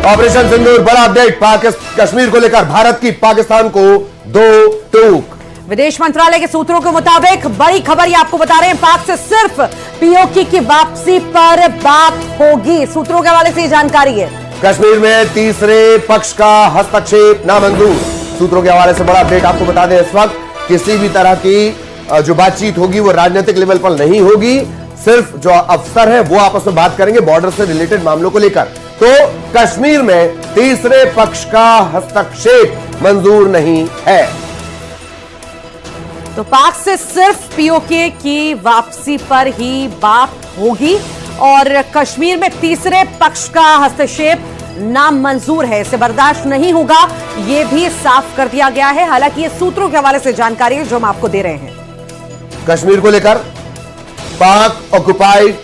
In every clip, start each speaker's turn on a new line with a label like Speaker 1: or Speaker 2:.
Speaker 1: Operation सिंदूर बड़ा update. Kashmir को लेकर भारत की पाकिस्तान को 2 टूक।
Speaker 2: विदेश मंत्रालय के सूत्रों के मुताबिक बड़ी खबर ये आपको बता रहे हैं, पाक से सिर्फ पीओके की वापसी पर बात होगी। सूत्रों के हवाले से ये जानकारी है।
Speaker 1: कश्मीर में तीसरे पक्ष का हस्तक्षेप नामंजूर। सूत्रों के हवाले से बड़ा अपडेट आपको बता दें, इस वक्त किसी भी तरह की जो बातचीत होगी वो राजनीतिक लेवल पर नहीं होगी। सिर्फ जो अफसर है वो आपस में बात करेंगे बॉर्डर से रिलेटेड मामलों को लेकर। तो कश्मीर में तीसरे पक्ष का हस्तक्षेप मंजूर नहीं है।
Speaker 2: तो पाक से सिर्फ पीओके की वापसी पर ही बात होगी और कश्मीर में तीसरे पक्ष का हस्तक्षेप नामंजूर है, इसे बर्दाश्त नहीं होगा, यह भी साफ कर दिया गया है। हालांकि ये सूत्रों के हवाले से जानकारी है जो हम आपको दे रहे हैं।
Speaker 1: कश्मीर को लेकर पाक ऑक्युपाइड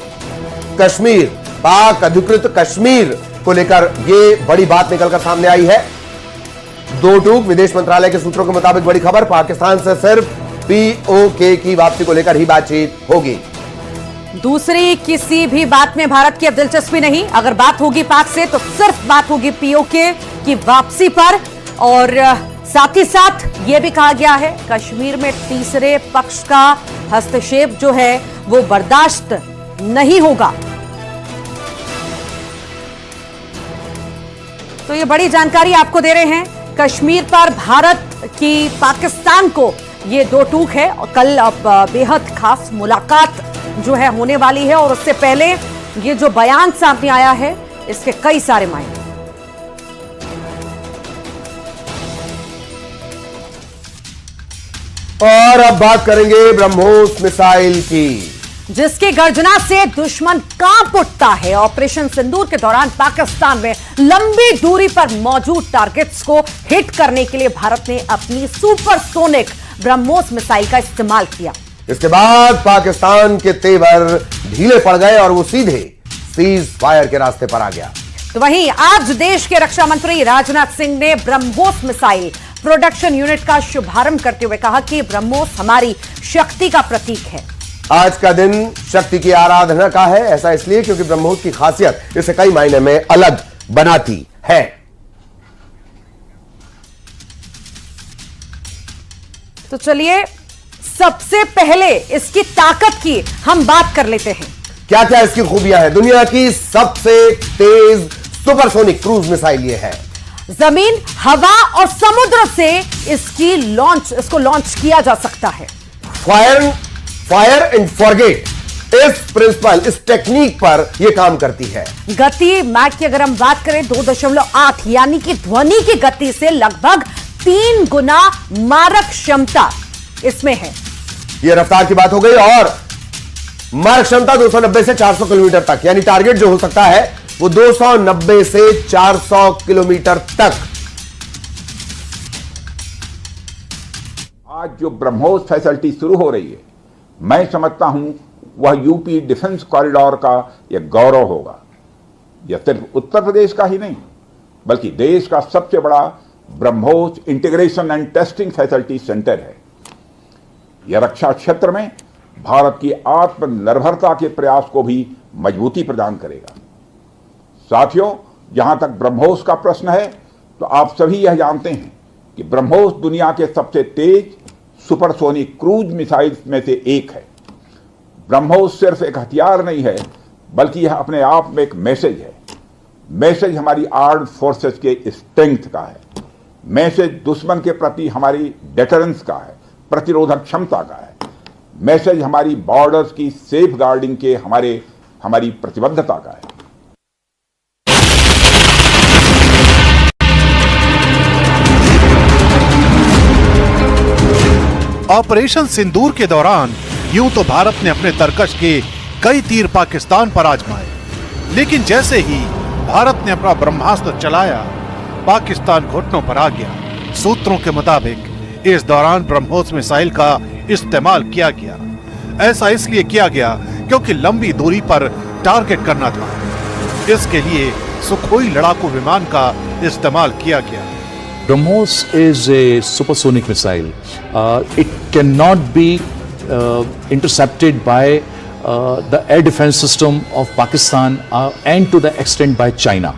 Speaker 1: कश्मीर, पाक अधिकृत कश्मीर को लेकर यह बड़ी बात निकलकर सामने आई है। 2 टूक। विदेश मंत्रालय के सूत्रों के मुताबिक बड़ी खबर, पाकिस्तान से सिर्फ पीओके की वापसी को लेकर ही बातचीत होगी।
Speaker 2: दूसरी किसी भी बात में भारत की अब दिलचस्पी नहीं। अगर बात होगी पाक से तो सिर्फ बात होगी पीओके की वापसी पर। और साथ ही साथ यह भी कहा गया है कश्मीर में तीसरे पक्ष का हस्तक्षेप जो है वो बर्दाश्त नहीं होगा। तो ये बड़ी जानकारी आपको दे रहे हैं। कश्मीर पर भारत की पाकिस्तान को ये 2 टूक है और कल अब बेहद खास मुलाकात जो है होने वाली है और उससे पहले ये जो बयान सामने आया है इसके कई सारे मायने।
Speaker 1: और अब बात करेंगे ब्रह्मोस मिसाइल की,
Speaker 2: जिसकी गर्जना से दुश्मन कांप उठता है। ऑपरेशन सिंदूर के दौरान पाकिस्तान में लंबी दूरी पर मौजूद टारगेट्स को हिट करने के लिए भारत ने अपनी सुपरसोनिक ब्रह्मोस मिसाइल का इस्तेमाल किया।
Speaker 1: इसके बाद पाकिस्तान के तेवर ढीले पड़ गए और वो सीधे सीज फायर के रास्ते पर आ गया।
Speaker 2: तो वहीं आज देश के रक्षा मंत्री राजनाथ सिंह ने ब्रह्मोस मिसाइल प्रोडक्शन यूनिट का शुभारंभ करते हुए कहा कि ब्रह्मोस हमारी शक्ति का प्रतीक है।
Speaker 1: आज का दिन शक्ति की आराधना का है। ऐसा इसलिए क्योंकि ब्रह्मोस की खासियत इसे कई मायने में अलग बनाती है।
Speaker 2: तो चलिए सबसे पहले इसकी ताकत की हम बात कर लेते हैं।
Speaker 1: क्या क्या इसकी खूबियां हैं। दुनिया की सबसे तेज सुपरसोनिक क्रूज मिसाइल ये है।
Speaker 2: जमीन, हवा और समुद्र से इसको लॉन्च किया जा सकता है।
Speaker 1: फायर एंड फॉरगेट, इस प्रिंसिपल, इस टेक्निक पर यह काम करती है।
Speaker 2: गति मैक की अगर हम बात करें 2.8 यानी कि ध्वनि की गति से लगभग 3 गुना मारक क्षमता इसमें है।
Speaker 1: यह रफ्तार की बात हो गई। और मारक क्षमता 290 से 400 किलोमीटर तक, यानी टारगेट जो हो सकता है वो 290 से 400 किलोमीटर तक।
Speaker 3: आज जो ब्रह्मोस फैसिलिटी शुरू हो रही है, मैं समझता हूं वह यूपी डिफेंस कॉरिडोर का यह गौरव होगा। यह सिर्फ उत्तर प्रदेश का ही नहीं बल्कि देश का सबसे बड़ा BrahMos integration and testing facility centre है। यह रक्षा क्षेत्र में भारत की आत्मनिर्भरता के प्रयास को भी मजबूती प्रदान करेगा। साथियों, जहां तक ब्रह्मोस का प्रश्न है तो आप सभी यह जानते हैं कि ब्रह्मोस दुनिया के सबसे तेज सुपरसोनिक क्रूज मिसाइल्स में से एक है। ब्रह्मोस सिर्फ एक हथियार नहीं है बल्कि यह अपने आप में एक मैसेज है। मैसेज हमारी आर्म्ड फोर्सेस के स्ट्रेंथ का है। मैसेज दुश्मन के प्रति हमारी डेटरेंस का है, प्रतिरोधक क्षमता का है। मैसेज हमारी बॉर्डर्स की सेफ गार्डिंग के हमारी प्रतिबद्धता का है।
Speaker 4: ऑपरेशन सिंदूर के दौरान यूं तो भारत ने अपने तरकश के कई तीर पाकिस्तान पर आजमाए, लेकिन जैसे ही भारत ने अपना ब्रह्मास्त्र चलाया, पाकिस्तान घुटनों पर आ गया। सूत्रों के मुताबिक इस दौरान ब्रह्मोस मिसाइल का इस्तेमाल किया गया। ऐसा इसलिए किया गया क्योंकि लंबी दूरी पर टारगेट करना था। इसके लिए सुखोई लड़ाकू विमान का इस्तेमाल किया गया।
Speaker 5: BrahMos is a supersonic missile. It cannot be intercepted by the air defense system of Pakistan and to the extent by China.